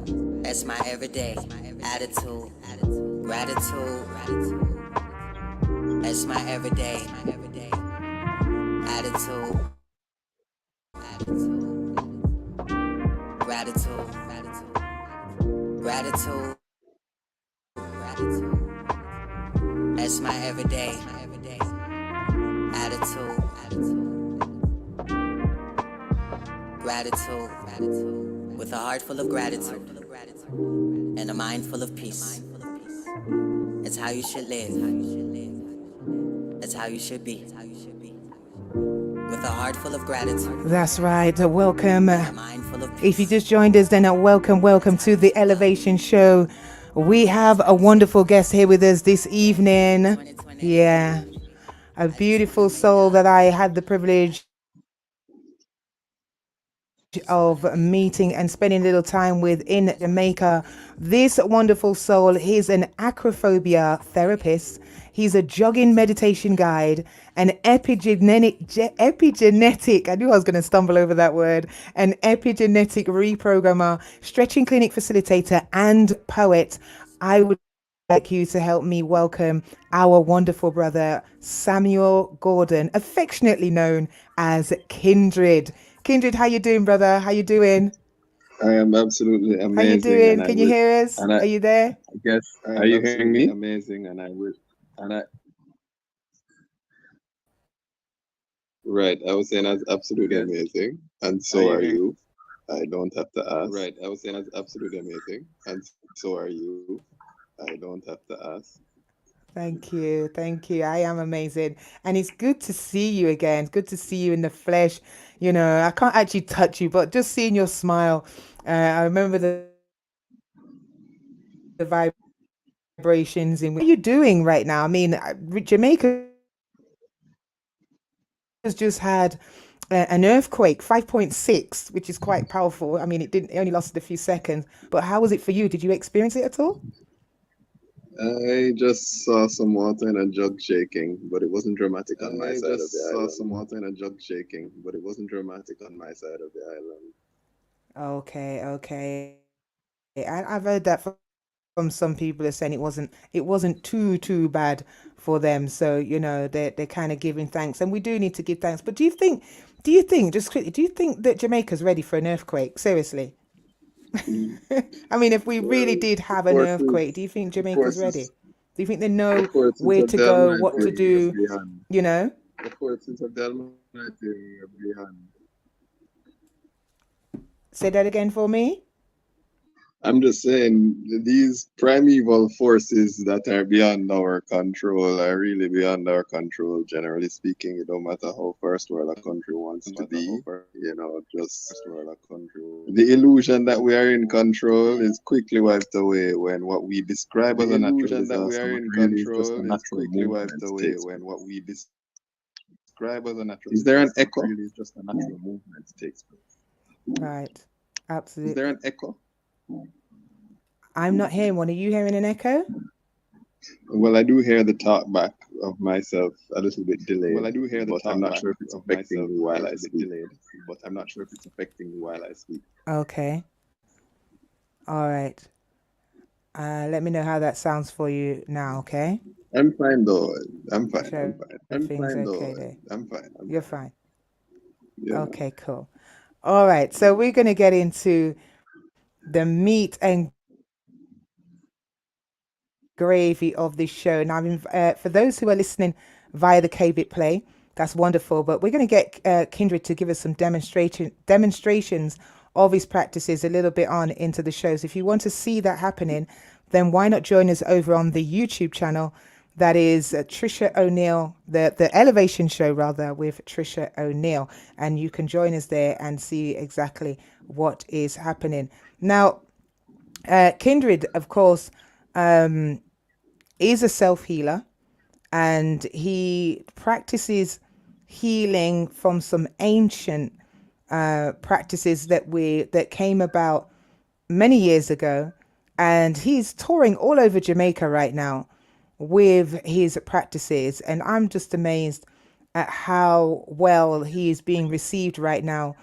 That's my everyday attitude. Gratitude. That's my everyday attitude. Gratitude. Gratitude. That's my everyday attitude. Gratitude. With a heart full of gratitude and a mind full of peace. That's how you should live. That's how you should be. With a heart full of gratitude. That's right. Welcome. And a mind full of peace. If you just joined us, then welcome to the Elevation Show. We have a wonderful guest here with us this evening. Yeah, a beautiful soul that I had the privilege of meeting and spending a little time with in Jamaica. This wonderful soul, he's an acrophobia therapist. He's a jogging meditation guide, an epigenetic, I knew I was going to stumble over that word, an epigenetic reprogrammer, stretching clinic facilitator, and poet. I would like you to help me welcome our wonderful brother, Samuel Gordon, affectionately known as Kindred. Kindred, how you doing, brother? How you doing? I am absolutely How you amazing, doing? and I Can you will. hear us? And Are you there? I guess, are you hearing me? Amazing, and I will. And I. Right, I was saying that's absolutely amazing, and so are you. I don't have to ask. Right, I was saying that's absolutely amazing, and so are you. I don't have to ask. Thank you. Thank you. I am amazing. And it's good to see you again. It's good to see you in the flesh. You know, I can't actually touch you, but just seeing your smile. I remember the vibrations in. What are you doing right now? I mean, Jamaica has just had an earthquake, 5.6, which is quite powerful. I mean, it only lasted a few seconds. But how was it for you? Did you experience it at all? I just saw some water in a jug shaking, but it wasn't dramatic on my side of the island. I just saw some water in a jug shaking, but it wasn't dramatic on my side of the island. Okay, okay. I've heard that from some people are saying it wasn't too bad for them. So they're kind of giving thanks, and we do need to give thanks. But do you think just quickly, do you think that Jamaica's ready for an earthquake? Seriously, I mean, if we really Well, did the have an earthquake, forces, do you think the Jamaica's ready? forces, Do you think they the know forces where of to the go, what to Almighty are do? beyond. You know? The forces of the Almighty are beyond. Say that again for me. I'm just saying, these primeval forces that are beyond our control are really beyond our control, generally speaking. It don't matter how first world a country wants to be, just the illusion that we are in control is quickly wiped away when what we describe as a natural disaster, but really is just a natural movement takes place. Is there an echo? Right. Is there Absolutely. an echo? I'm not hearing one. Are you hearing an echo? Well, I do hear the talk back of myself a little bit delayed, but I'm not sure if it's affecting me while I speak. Okay. All right. Let me know how that sounds for you now, okay? I'm fine though. I'm Make fine. sure I'm fine. everything's okay there. I'm fine. You're fine. Yeah. Okay, cool. All right. So we're going to get into the meat and gravy of this show. Now, for those who are listening via the KBIT play, that's wonderful. But we're going to get Kindred to give us some demonstrations of his practices a little bit on into the shows. If you want to see that happening, then why not join us over on the YouTube channel? That is Tricia O'Neill, the Elevation Show rather, with Tricia O'Neill, and you can join us there and see exactly what is happening. Now, Kindred, of course, is a self healer, and he practices healing from some ancient practices that came about many years ago, and he's touring all over Jamaica right now with his practices, and I'm just amazed at how well he is being received right now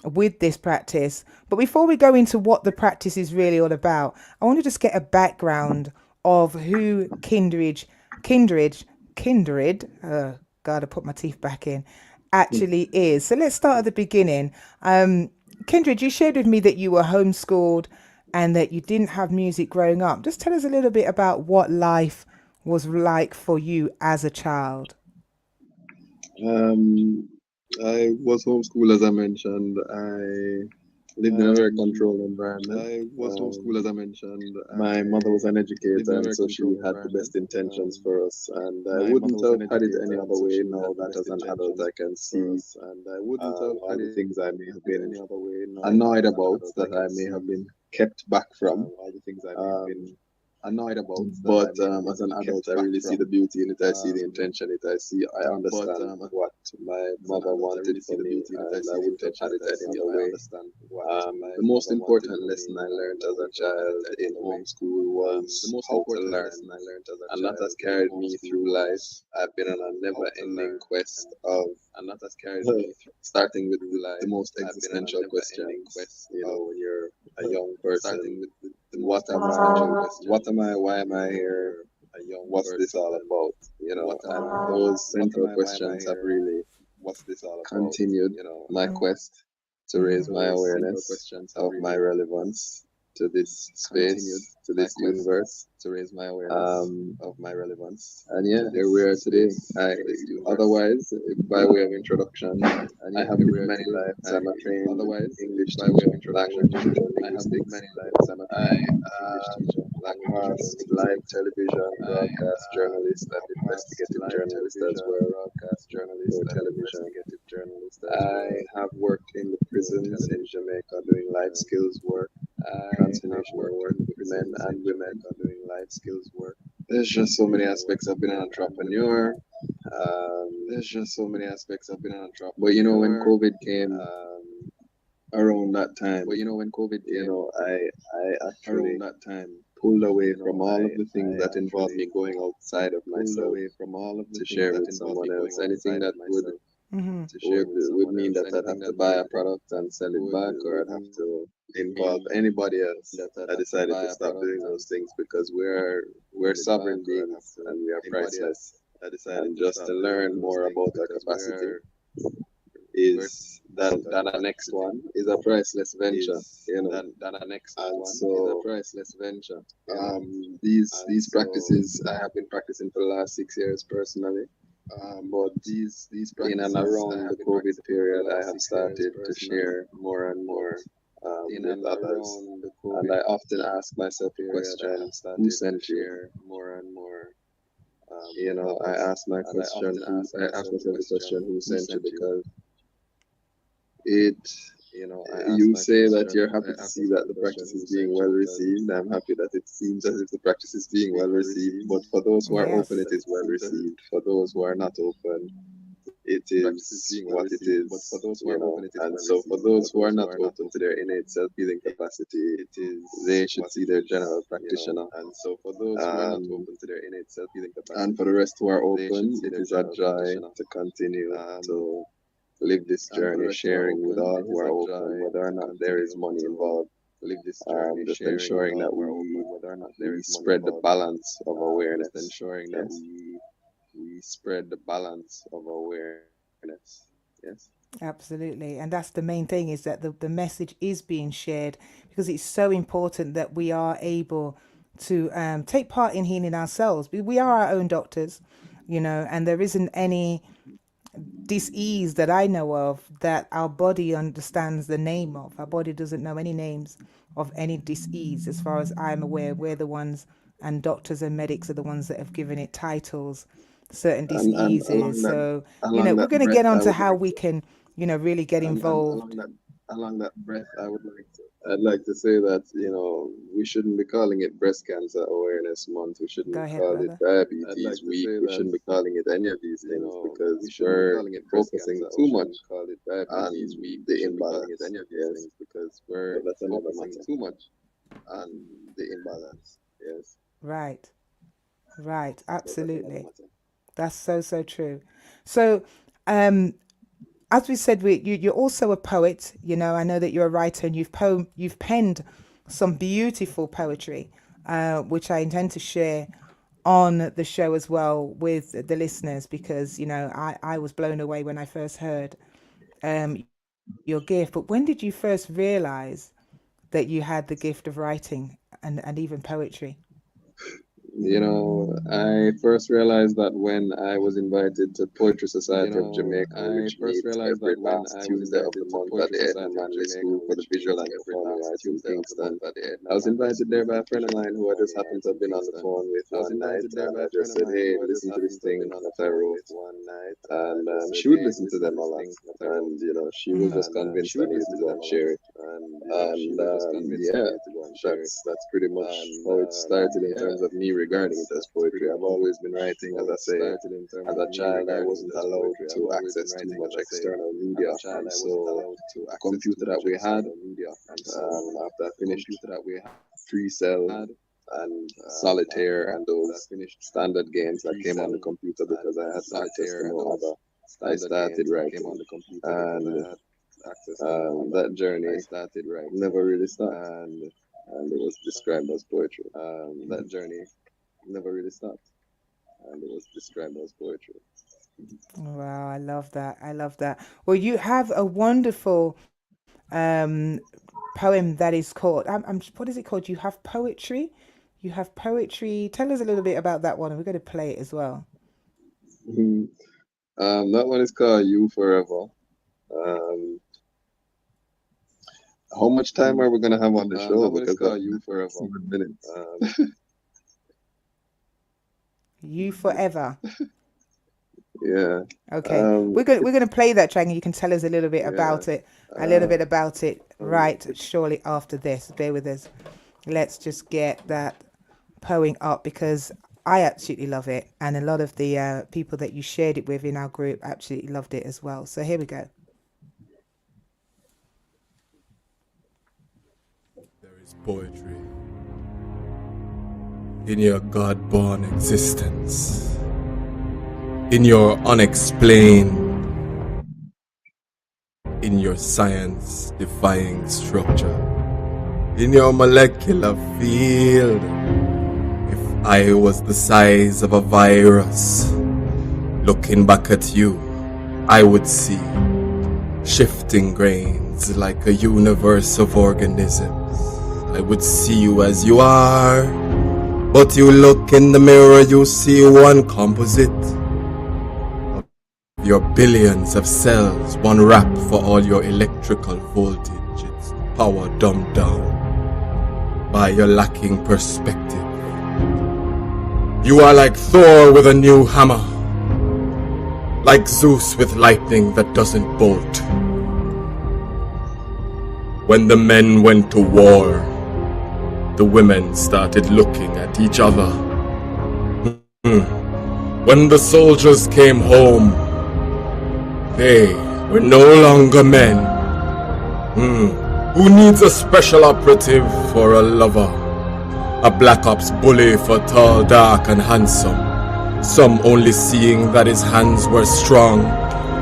with this practice. But before we go into what the practice is really all about, I want to just get a background of who Kindred, God, I put my teeth back in, actually is. So let's start at the beginning. Kindred, you shared with me that you were homeschooled and that you didn't have music growing up. Just tell us a little bit about what life was like for you as a child. Um, I was homeschooled, as I mentioned. I lived in a very controlled environment. My mother was an educator, and so she had the best intentions for us. And I wouldn't have had it any other way now that as an adult I can see all the things I may have been annoyed about that I may have been kept back from. Um, but as an adult, I really see the beauty in it. I see the intention in it. I understand what my mother wanted for me, and I wouldn't have had it any other way. The most important lesson I learned as a child in homeschool was how to learn, and that has carried me through life. I've been on a never-ending quest of starting with the most existential questions. You know, when you're a young person, what am I? What am I? Why am I here? What's this all about? You know, and those central questions have really continued my quest to raise my awareness of my relevance to this space, to this universe. Um, and yeah, here we are today. Otherwise, by way of introduction, I have lived many lives. I'm a trained English teacher, language teacher, linguistics. I am a past live television broadcast journalist and investigative journalist as well for television. I have worked in the prisons in Jamaica doing life skills work, transformational work with men and women. There's just so many aspects. I've been an entrepreneur. Um, but you know, when COVID came around that time, I actually pulled away from all of the things that involved me going outside of myself to share with someone else. Anything that Mm-hmm. would mean that I'd have to buy a product and sell it back, or I'd have to involve anybody else. I decided to stop doing those things because we're sovereign beings and we are priceless. And just to learn more about our capacity is than a next one is a priceless venture, you know. And so these practices I have been practicing for the last 6 years personally. But in and around the COVID period, I have started to share more and more with others. And I often ask myself the question, who sent you? You know, I ask myself the question, who sent you? Because it you say that you're happy to see that the practice is being well received. I'm happy that it seems as if the practice is being well received. But for those who are open, Yes. it is well received. For those who are not open, it is what it is, you know. And so for those who are not open to their innate self-healing capacity, they should see their general practitioner. Um, and for the rest who are open, it is a joy to continue to live this journey, sharing with all who are open, whether or not there is money involved. Just ensuring that we spread the balance of awareness. Yes. Yes. Absolutely. And that's the main thing, is that the message is being shared, because it's so important that we are able to take part in healing ourselves. We are our own doctors, and there isn't any dis-ease that I know of that our body understands the name of. Our body doesn't know any names of any dis-ease. As far as I'm aware, we're the ones, and doctors and medics are the ones that have given it titles, certain And diseases. So, along we're that going to breath, get on I to would how like we can, really get and involved. along that breath, I'd like to say that, we shouldn't be calling it Breast Cancer Awareness Month. We Go shouldn't ahead, call it brother. Diabetes Week. We shouldn't be calling it any of these things because we're focusing too much on the imbalance. Yes, but that's another matter. Yes. Right, right. Absolutely. That's so, so true. So, as we said, you're also a poet. You know, I know that you're a writer and you've penned some beautiful poetry, which I intend to share on the show as well with the listeners, because you know I was blown away when I first heard your gift. But when did you first realize that you had the gift of writing and even poetry? I first realized that when I was invited to Poetry Society of Jamaica, which meets every last Tuesday of the month at the Edna Manley School for the Visual and Performing Arts in Kingston. I was invited there by a friend of mine who I just happened to have been on the phone with one night, and I just said, "Hey, listen to this thing that I wrote," and she would listen to them a lot, and she was just convinced I needed to go and share it. And yeah, that's pretty much how it started in terms of me regarding it as poetry. I've always been writing, as I say. As a child, I wasn't allowed to access too much external media, and so the computer that we had, after I finished Free Cell and Solitaire and those standard games that came on the computer because I had access to no other, I started writing, and that journey never really stopped, and it was described as poetry. That journey never really stopped, and it was described as poetry. Wow, I love that. I love that. Well, you have a wonderful poem that is called what is it called? You have poetry. You have poetry. Tell us a little bit about that one, and we're going to play it as well. That one is called You Forever. How much time are we gonna have on the show? Because that's You Forever. 7 minutes. You forever. Yeah. Okay. We're gonna play that track, and you can tell us a little bit about it. Right shortly after this. Bear with us. Let's just get that poem up, because I absolutely love it, and a lot of the people that you shared it with in our group absolutely loved it as well. So here we go. There is poetry in your God-born existence, in your unexplained, in your science-defying structure, in your molecular field. If I was the size of a virus, looking back at you, I would see shifting grains like a universe of organisms. I would see you as you are, but you look in the mirror, you see one composite of your billions of cells, one wrap for all your electrical voltage, its power dumbed down by your lacking perspective. You are like Thor with a new hammer, like Zeus with lightning that doesn't bolt. When the men went to war, the women started looking at each other. When the soldiers came home, they were no longer men. Who needs a special operative for a lover? A black ops bully for tall, dark and handsome. Some only seeing that his hands were strong,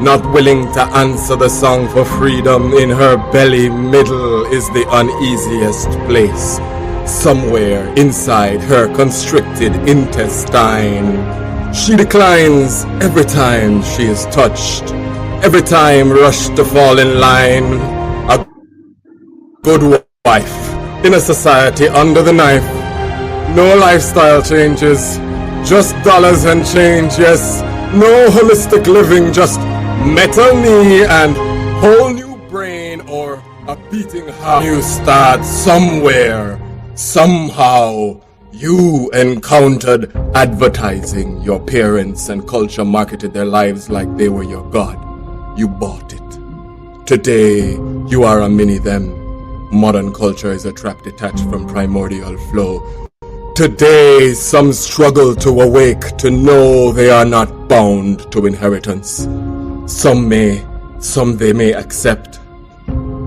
not willing to answer the song for freedom. In her belly middle is the uneasiest place, somewhere inside her constricted intestine. She declines every time she is touched, every time rushed to fall in line. A good wife in a society under the knife. No lifestyle changes, just dollars and change, yes. No holistic living, just metal knee and whole new brain, or a beating heart. You start somewhere, somehow. You encountered advertising. Your parents and culture marketed their lives like they were your god. You bought it. Today, you are a mini them. Modern culture is a trap detached from primordial flow. Today, some struggle to awake, to know they are not bound to inheritance. Some they may accept,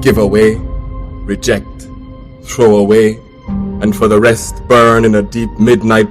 give away, reject, throw away, and for the rest burn in a deep midnight